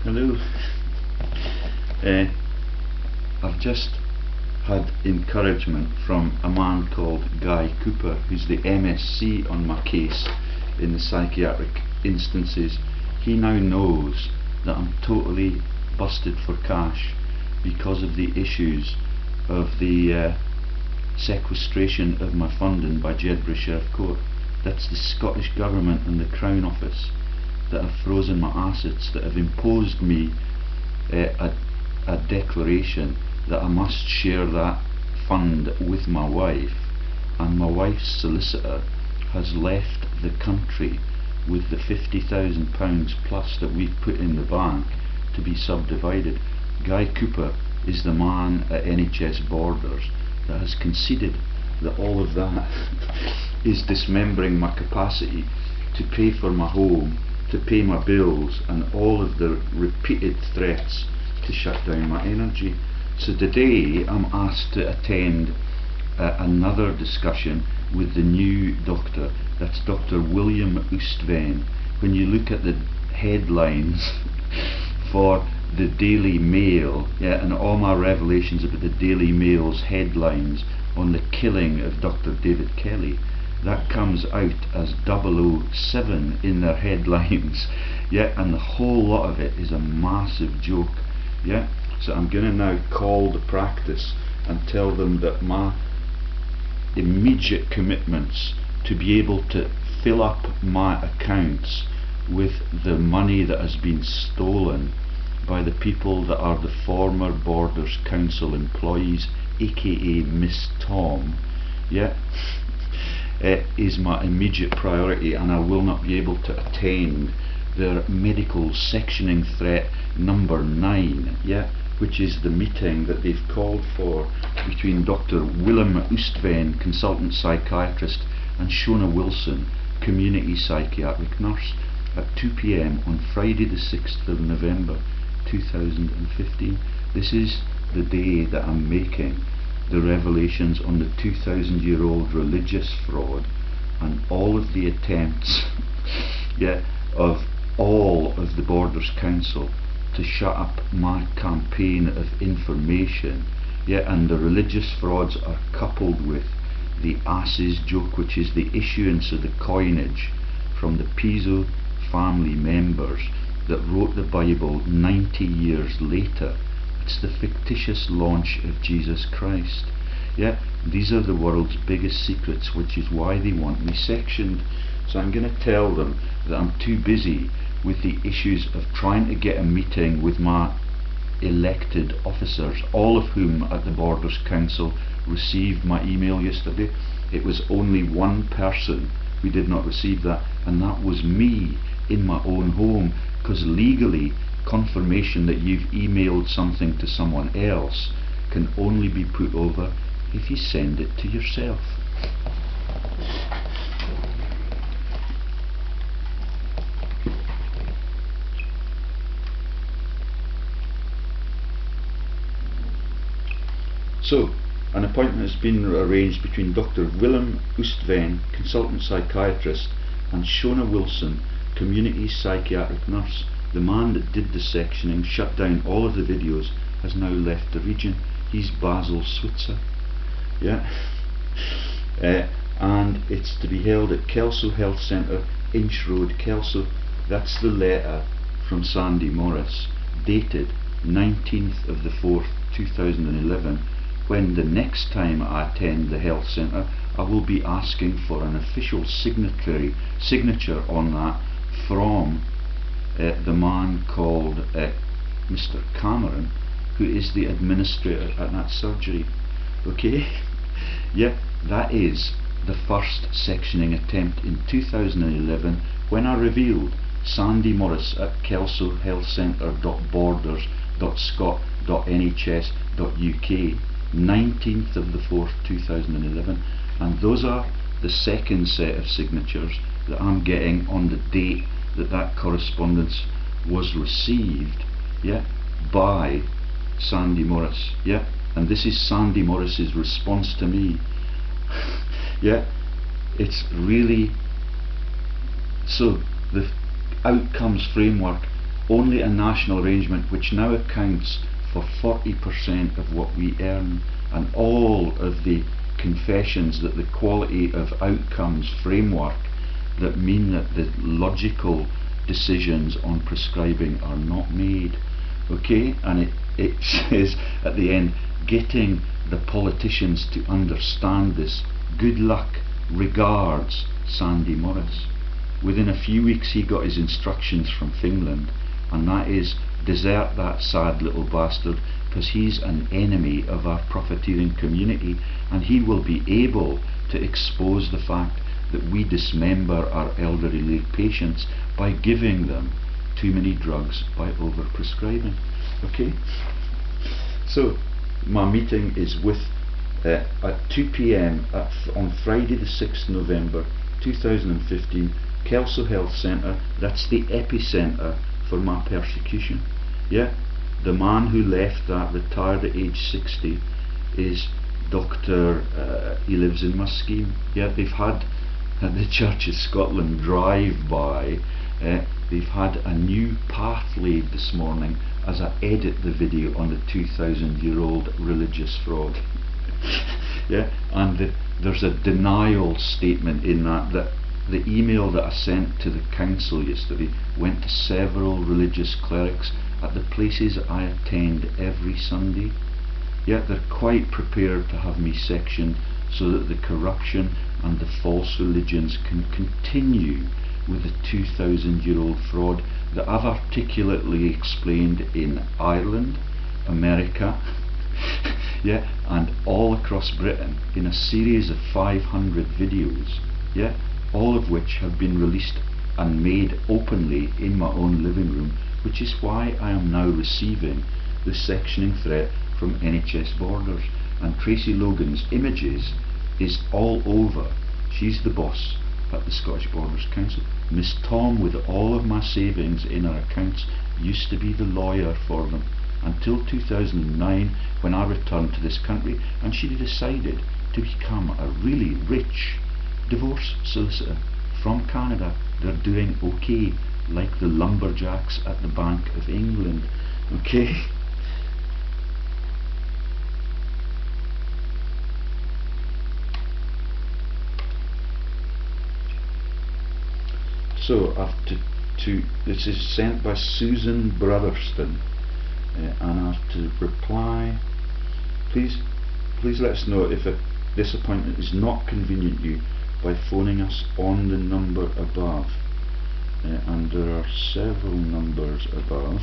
Hello. I've just had encouragement from a man called Guy Couper, who's the MSc on my case in the psychiatric instances. He now knows that I'm totally busted for cash because of the issues of the sequestration of my funding by Jedburgh Sheriff Court. That's the Scottish Government and the Crown Office that have frozen my assets, that have imposed me a declaration that I must share that fund with my wife, and my wife's solicitor has left the country with the £50,000 plus that we've put in the bank to be subdivided. Guy Couper is the man at NHS BORDERS that has conceded that all of that is dismembering my capacity to pay for my home, to pay my bills, and all of the repeated threats to shut down my energy. So today I'm asked to attend another discussion with the new doctor. That's Dr. William Oostven. When you look at the headlines for the Daily Mail, and all my revelations about the Daily Mail's headlines on the killing of Dr. David Kelly, that comes out as 007 in their headlines, and the whole lot of it is a massive joke. So I'm going to now call the practice and tell them that my immediate commitments to be able to fill up my accounts with the money that has been stolen by the people that are the former Borders Council employees, aka Miss Tom, is my immediate priority, and I will not be able to attend their medical sectioning threat number 9, which is the meeting that they've called for between Dr. Willem Oostven, consultant psychiatrist, and Shona Wilson, community psychiatric nurse, at 2 p.m. on Friday the 6th of November 2015. This is the day that I'm making the revelations on the 2,000-year-old religious fraud and all of the attempts of all of the Borders Council to shut up my campaign of information, and the religious frauds are coupled with the asses joke, which is the issuance of the coinage from the Piso family members that wrote the Bible 90 years later. It's the fictitious launch of Jesus Christ. These are the world's biggest secrets, which is why they want me sectioned. So I'm going to tell them that I'm too busy with the issues of trying to get a meeting with my elected officers, all of whom at the Borders Council received my email yesterday. It was only one person who did not receive that, and that was me in my own home, because legally confirmation that you've emailed something to someone else can only be put over if you send it to yourself. So, an appointment has been arranged between Dr. Willem Oostven, consultant psychiatrist, and Shona Wilson, community psychiatric nurse. The man that did the sectioning, shut down all of the videos, has now left the region. He's Basil Switzer. And it's to be held at Kelso Health Centre, Inch Road, Kelso. That's the letter from Sandy Morris, dated 19th of the 4th 2011, when the next time I attend the health centre I will be asking for an official signature on that from the man called Mr. Cameron, who is the administrator at that surgery. That is the first sectioning attempt in 2011, when I revealed Sandy Morris at kelsohealthcentre.borders.scot.nhs.uk, 19th of the 4th 2011, and those are the second set of signatures that I'm getting on the date that that correspondence was received by Sandy Morris, and this is Sandy Morris's response to me. It's really so the outcomes framework only a national arrangement which now accounts for 40% of what we earn, and all of the confessions that the quality of outcomes framework that mean that the logical decisions on prescribing are not made. Okay, and it says at the end, getting the politicians to understand this. Good luck, regards, Sandy Morris. Within a few weeks he got his instructions from Finland, and that is, desert that sad little bastard, because he's an enemy of our profiteering community, and he will be able to expose the fact that we dismember our elderly patients by giving them too many drugs by overprescribing. Okay, so my meeting is with at 2 p.m. on Friday the 6th November 2015, Kelso Health Centre. That's the epicentre for my persecution. Yeah, the man who left that, retired at age 60, is Dr. He lives in my scheme. Yeah, they've had the Church of Scotland drive by. They've had a new path laid this morning as I edit the video on the 2,000-year-old religious fraud. Yeah, and there's a denial statement in that the email that I sent to the council yesterday went to several religious clerics at the places I attend every Sunday. Yet they're quite prepared to have me sectioned so that the corruption and the false religions can continue with the 2,000-year-old fraud that I've articulately explained in Ireland, America, yeah, and all across Britain in a series of 500 videos, yeah, all of which have been released and made openly in my own living room, which is why I am now receiving the sectioning threat from NHS Borders. And Tracy Logan's images is all over. She's the boss at the Scottish Borders Council. Miss Tom, with all of my savings in her accounts, used to be the lawyer for them until 2009, when I returned to this country and she decided to become a really rich divorce solicitor from Canada. They're doing okay, like the lumberjacks at the Bank of England. Okay. So I've this is sent by Susan Brotherston, and I have to reply. Please let us know if this appointment is not convenient to you by phoning us on the number above. And there are several numbers above.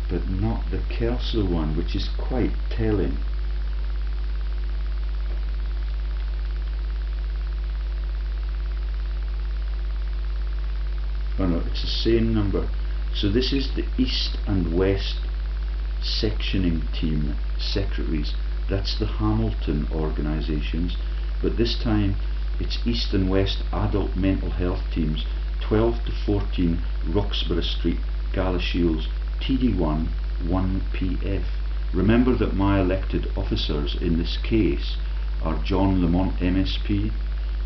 But not the Kelso one, which is quite telling. Oh no, it's the same number. So this is the East and West sectioning team secretaries. That's the Hamilton organisations, but this time it's East and West adult mental health teams, 12 to 14 Roxburgh Street, GALA Shields, TD1 1PF. Remember that my elected officers in this case are John Lamont MSP,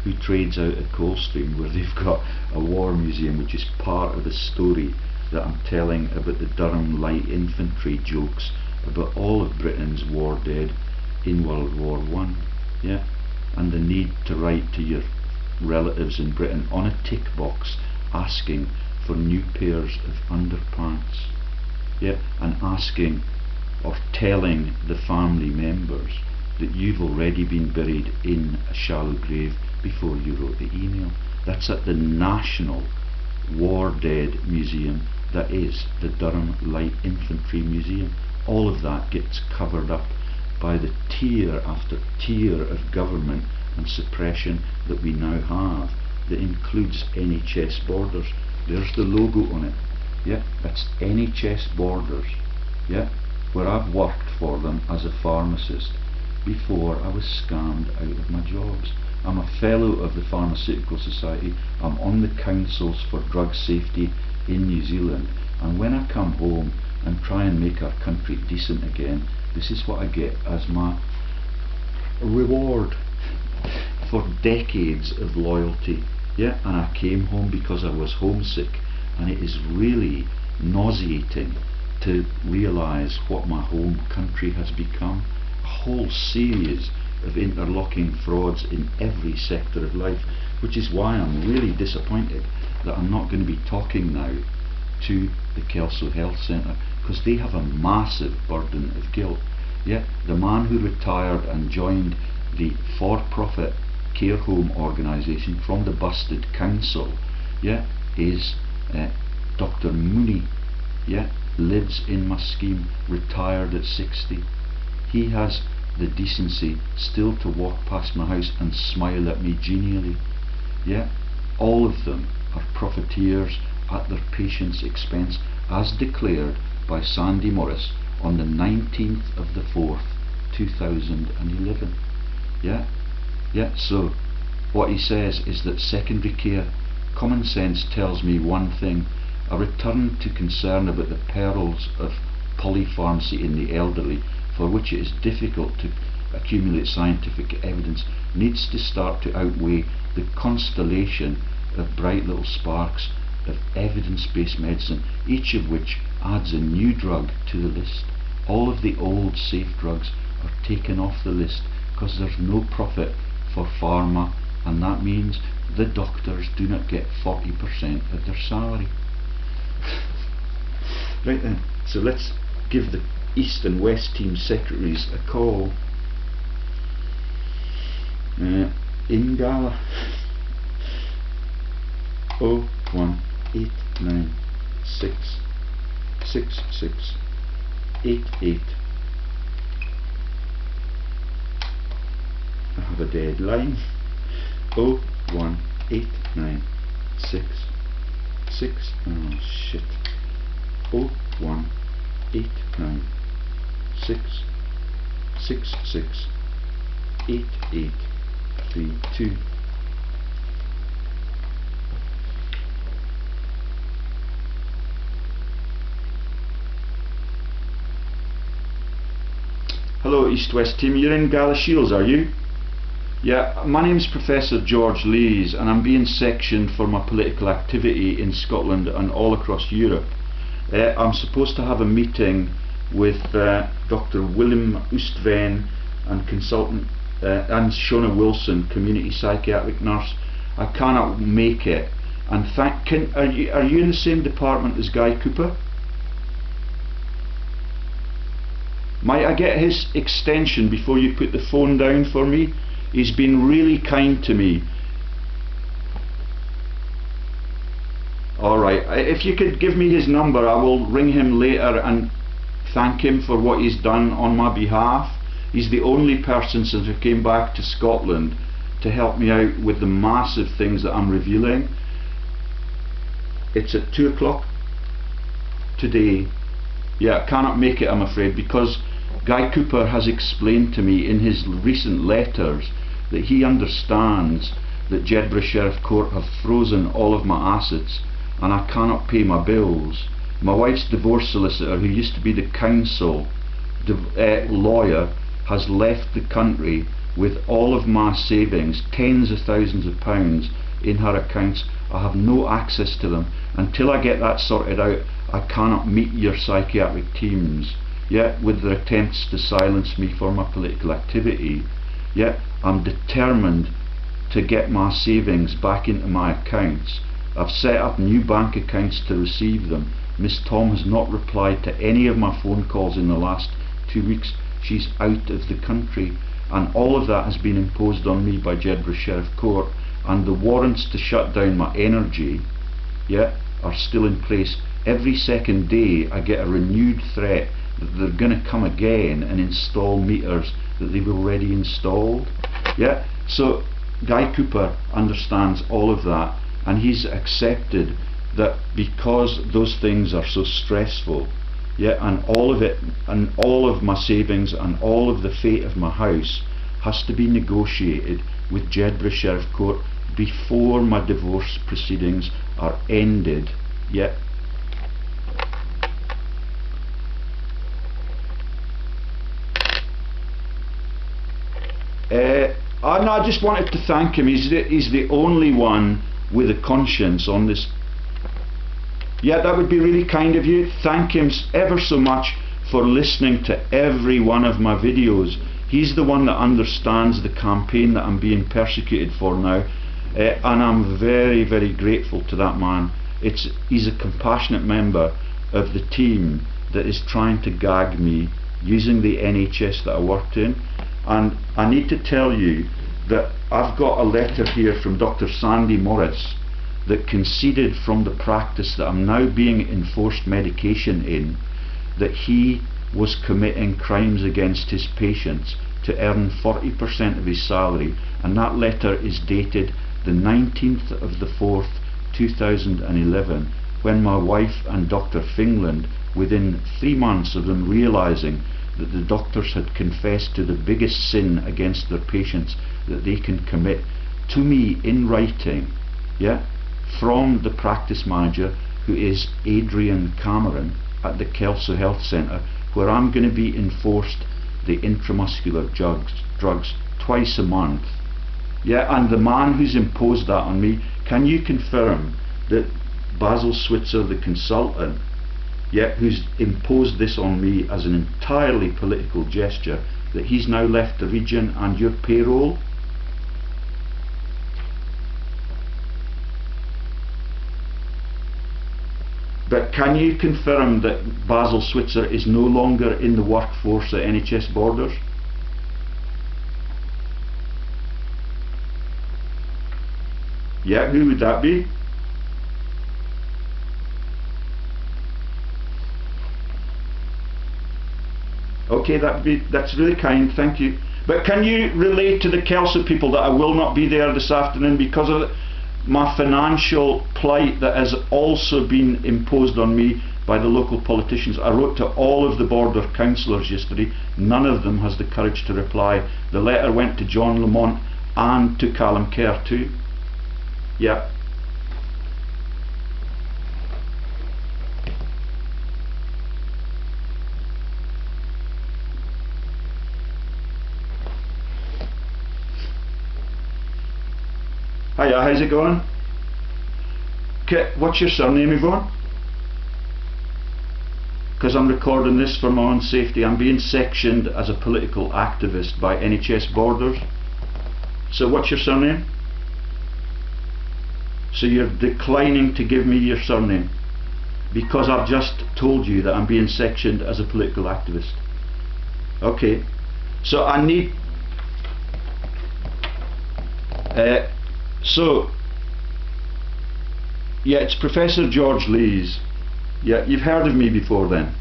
who trades out at Coldstream, where they've got a war museum, which is part of the story that I'm telling about the Durham Light Infantry jokes about all of Britain's war dead in World War I, yeah, and the need to write to your relatives in Britain on a tick box asking for new pairs of underpants, yeah, and asking or telling the family members that you've already been buried in a shallow grave before you wrote the email. That's at the National War Dead Museum, that is the Durham Light Infantry Museum. All of that gets covered up by the tier after tier of government and suppression that we now have, that includes NHS Borders. There's the logo on it, yeah, that's NHS Borders, yeah, where I've worked for them as a pharmacist before I was scammed out of my jobs. I'm a fellow of the Pharmaceutical Society. I'm on the councils for drug safety in New Zealand, and when I come home and try and make our country decent again, this is what I get as my reward. for decades of loyalty, yeah, and I came home because I was homesick, and it is really nauseating to realise what my home country has become. A whole series of interlocking frauds in every sector of life, which is why I'm really disappointed that I'm not going to be talking now to the Kelso Health Centre, because they have a massive burden of guilt. Yeah, the man who retired and joined the for-profit care home organisation from the busted council, yeah, is Dr. Mooney, yeah, lives in my scheme, retired at 60. He has the decency still to walk past my house and smile at me genially. Yeah, all of them are profiteers at their patients' expense, as declared by Sandy Morris on the 19th of the 4th, 2011. Yeah, so what he says is that secondary care, common sense tells me one thing: a return to concern about the perils of polypharmacy in the elderly, for which it is difficult to accumulate scientific evidence, needs to start to outweigh the constellation of bright little sparks of evidence-based medicine, each of which adds a new drug to the list. All of the old safe drugs are taken off the list because there's no profit for pharma, and that means the doctors do not get 40% of their salary. Right then, so let's give the East and West team secretaries a call. In GALA 018966688. I have a deadline. 0189666 oh shit 01896668832. Hello East West team, you're in GALA Shields, are you? Yeah, my name's Professor George Lees, and I'm being sectioned for my political activity in Scotland and all across Europe. I'm supposed to have a meeting with Dr. Willem Oostven and consultant and Shona Wilson, community psychiatric nurse. I cannot make it. And are you in the same department as Guy Couper? Might I get his extension before you put the phone down for me? He's been really kind to me. Alright, if you could give me his number, I will ring him later and thank him for what he's done on my behalf. He's the only person since I came back to Scotland to help me out with the massive things that I'm revealing. It's at 2 o'clock today. Yeah, I cannot make it, I'm afraid, because Guy Couper has explained to me in his recent letters that he understands that Jedburgh Sheriff Court have frozen all of my assets and I cannot pay my bills. My wife's divorce solicitor, who used to be the council lawyer, has left the country with all of my savings, tens of thousands of pounds, in her accounts. I have no access to them. Until I get that sorted out, I cannot meet your psychiatric teams, yeah, with their attempts to silence me for my political activity. Yeah, I'm determined to get my savings back into my accounts. I've set up new bank accounts to receive them. Miss Tom has not replied to any of my phone calls in the last 2 weeks. She's out of the country, and all of that has been imposed on me by Jedburgh Sheriff Court, and the warrants to shut down my energy, yeah, are still in place. Every second day I get a renewed threat that they're going to come again and install meters that they've already installed. Yeah, so Guy Couper understands all of that, and he's accepted that because those things are so stressful, yeah, and all of it, and all of my savings and all of the fate of my house has to be negotiated with Jedburgh Sheriff Court before my divorce proceedings are ended. Yeah. No, I just wanted to thank him. He's the only one with a conscience on this. Yeah, that would be really kind of you. Thank him ever so much for listening to every one of my videos. He's the one that understands the campaign that I'm being persecuted for now, and I'm very, very grateful to that man. He's a compassionate member of the team that is trying to gag me using the NHS that I worked in. And I need to tell you that I've got a letter here from Dr. Sandy Morris that conceded from the practice that I'm now being enforced medication in, that he was committing crimes against his patients to earn 40% of his salary, and that letter is dated the 19th of the 4th 2011, when my wife and Dr. Fingland, within 3 months of them realising that the doctors had confessed to the biggest sin against their patients that they can commit, to me in writing, yeah, from the practice manager, who is Adrian Cameron at the Kelso Health Centre, where I'm going to be enforced the intramuscular drugs twice a month. Yeah, and the man who's imposed that on me, can you confirm that Basil Switzer, the consultant, yeah, who's imposed this on me as an entirely political gesture, that he's now left the region and your payroll? But can you confirm that Basil Switzer is no longer in the workforce at NHS Borders? Yeah, who would that be? Okay, that's really kind, thank you. But can you relate to the Kelso people that I will not be there this afternoon because of my financial plight that has also been imposed on me by the local politicians? I wrote to all of the border councillors yesterday. None of them has the courage to reply. The letter went to John Lamont and to Callum Kerr too. Yeah. Hiya, how's it going? Okay, what's your surname, Yvonne? Because I'm recording this for my own safety. I'm being sectioned as a political activist by NHS Borders. So what's your surname? So you're declining to give me your surname because I've just told you that I'm being sectioned as a political activist. Okay, so I need so yeah, it's Professor George Lees. Yeah, you've heard of me before then.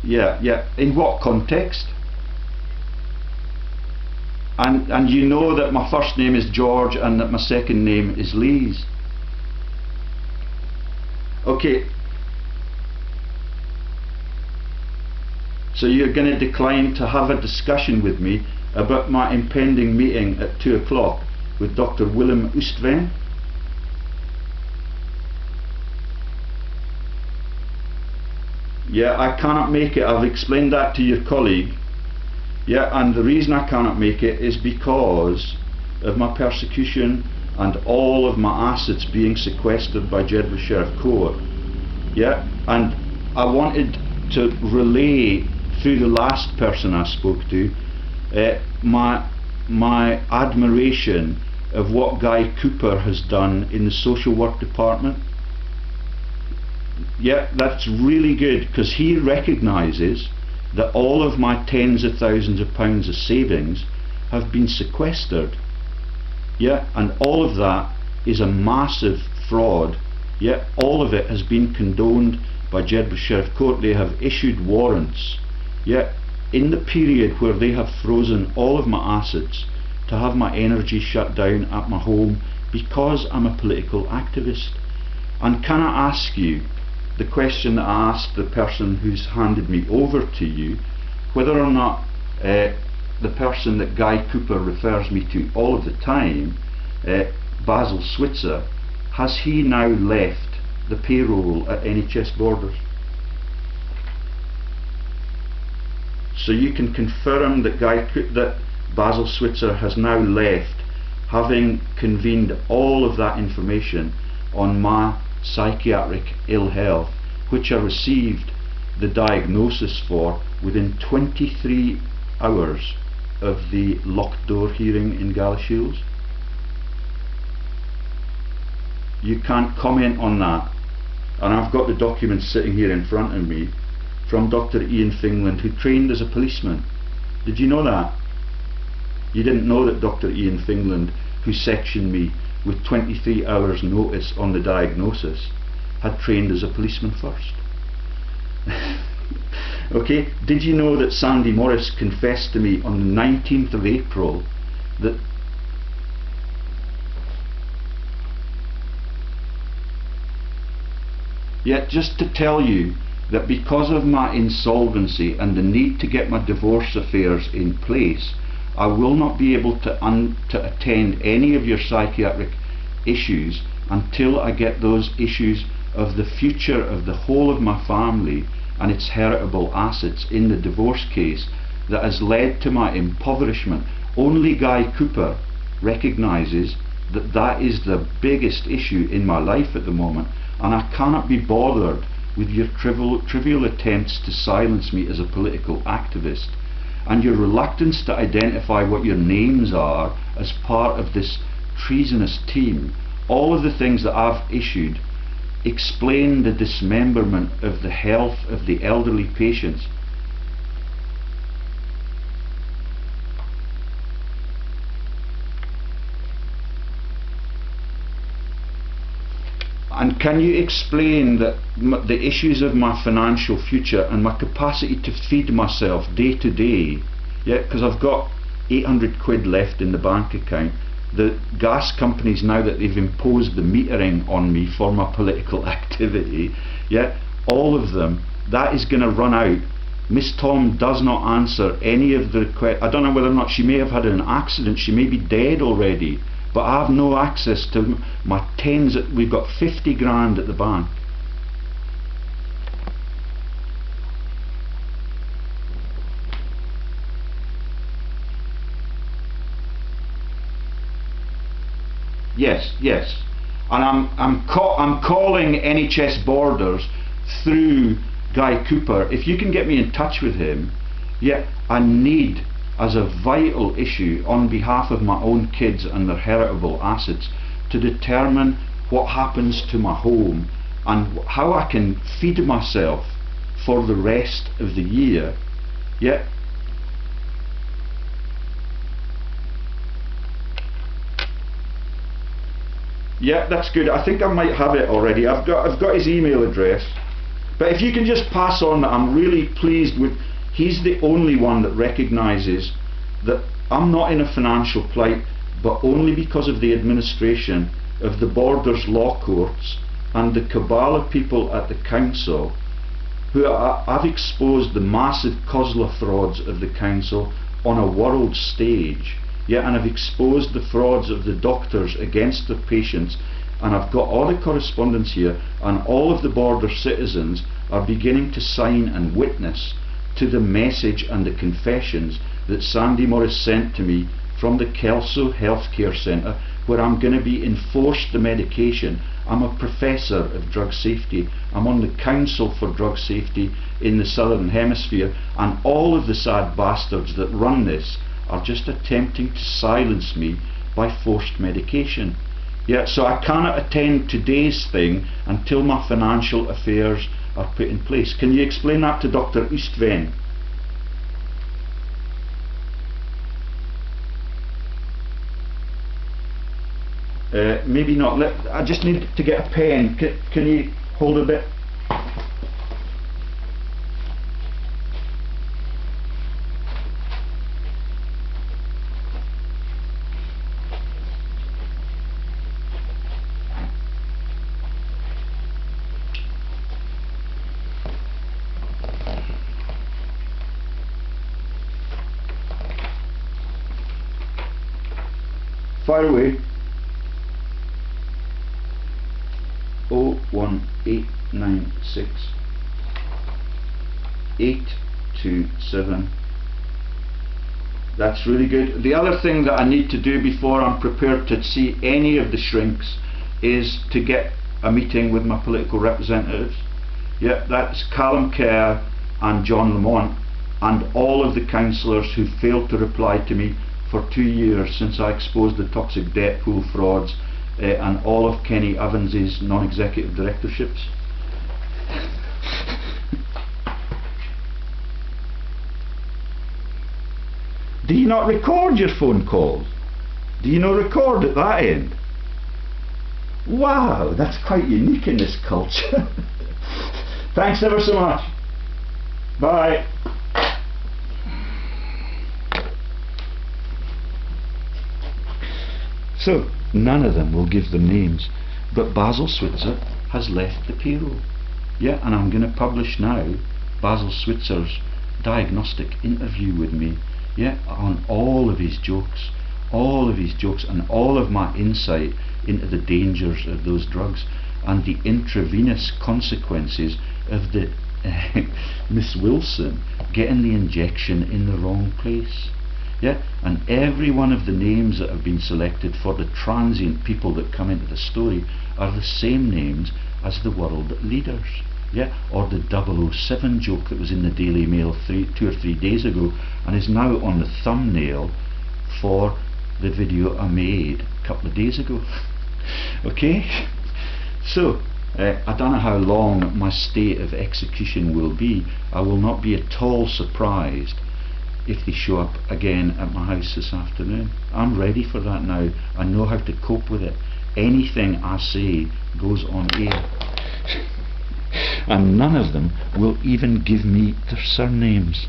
Yeah, in what context? And you know that my first name is George and that my second name is Lees. Okay, so you're going to decline to have a discussion with me about my impending meeting at 2 o'clock with Dr. Willem Oostven? Yeah, I cannot make it. I've explained that to your colleague. Yeah, and the reason I cannot make it is because of my persecution and all of my assets being sequestered by Jedburgh Sheriff Court. Yeah, and I wanted to relay through the last person I spoke to my admiration of what Guy Couper has done in the social work department. Yeah, that's really good, because he recognises that all of my tens of thousands of pounds of savings have been sequestered. Yeah, and all of that is a massive fraud. Yeah, all of it has been condoned by Jedburgh Sheriff Court. They have issued warrants, yeah, in the period where they have frozen all of my assets, to have my energy shut down at my home because I'm a political activist. And can I ask you the question that I asked the person who's handed me over to you, whether or not the person that Guy Couper refers me to all of the time, Basil Switzer, has he now left the payroll at NHS Borders? So you can confirm that Basil Switzer has now left, having convened all of that information on my psychiatric ill health, which I received the diagnosis for within 23 hours of the locked door hearing in GALA Shields. You can't comment on that, and I've got the documents sitting here in front of me from Dr. Ian Fingland, who trained as a policeman. Did you know that? You didn't know that Dr. Ian Fingland, who sectioned me with 23 hours notice on the diagnosis, had trained as a policeman first. Okay, did you know that Sandy Morris confessed to me on the 19th of April that just to tell you that because of my insolvency and the need to get my divorce affairs in place, I will not be able to attend any of your psychiatric issues until I get those issues of the future of the whole of my family and its heritable assets in the divorce case that has led to my impoverishment. Only Guy Couper recognises that that is the biggest issue in my life at the moment, and I cannot be bothered with your trivial attempts to silence me as a political activist, and your reluctance to identify what your names are as part of this treasonous team. All of the things that I've issued explain the dismemberment of the health of the elderly patients. And can you explain that the issues of my financial future and my capacity to feed myself day to day, because I've got 800 quid left in the bank account, the gas companies, now that they've imposed the metering on me for my political activity, all of them, that is going to run out. Miss Tom does not answer any of the questions. I don't know whether or not she may have had an accident, she may be dead already, but I have no access to my tens. We've got 50 grand at the bank. Yes, and I'm calling NHS Borders through Guy Couper. If you can get me in touch with him, I need, as a vital issue on behalf of my own kids and their heritable assets, to determine what happens to my home and how I can feed myself for the rest of the year. That's good. I think I might have it already. I've got his email address. But if you can just pass on that I'm really pleased with. He's the only one that recognises that I'm not in a financial plight, but only because of the administration of the Borders law courts and the cabal of people at the council who I've exposed the massive COSLA frauds of the council on a world stage. And I've exposed the frauds of the doctors against their patients, and I've got all the correspondence here, and all of the Border citizens are beginning to sign and witness to the message and the confessions that Sandy Morris sent to me from the Kelso Healthcare Centre, where I'm going to be enforced the medication. I'm a professor of drug safety. I'm on the Council for Drug Safety in the Southern Hemisphere, and all of the sad bastards that run this are just attempting to silence me by forced medication. So I cannot attend today's thing until my financial affairs are put in place. Can you explain that to Dr. Oostven? Maybe not. I just need to get a pen. Can you hold a bit? Fire away. 01896 827 That's really good. The other thing that I need to do before I'm prepared to see any of the shrinks is to get a meeting with my political representatives. Yeah, that's Callum Kerr and John Lamont and all of the councillors who failed to reply to me for 2 years since I exposed the toxic debt pool frauds and all of Kenny Evans's non-executive directorships. Do you not record your phone calls? Do you not record at that end? Wow, that's quite unique in this culture. Thanks ever so much. Bye. So, none of them will give them names, but Basil Switzer has left the payroll. Yeah, and I'm going to publish now Basil Switzer's diagnostic interview with me, yeah, on all of his jokes and all of my insight into the dangers of those drugs and the intravenous consequences of the Miss Wilson getting the injection in the wrong place. Yeah, and every one of the names that have been selected for the transient people that come into the story are the same names as the world leaders. Yeah, or the 007 joke that was in the Daily Mail 2 or 3 days ago and is now on the thumbnail for the video I made a couple of days ago. Okay, so I don't know how long my state of execution will be. I will not be at all surprised if they show up again at my house this afternoon. I'm ready for that now. I know how to cope with it. Anything I say goes on air. And none of them will even give me their surnames.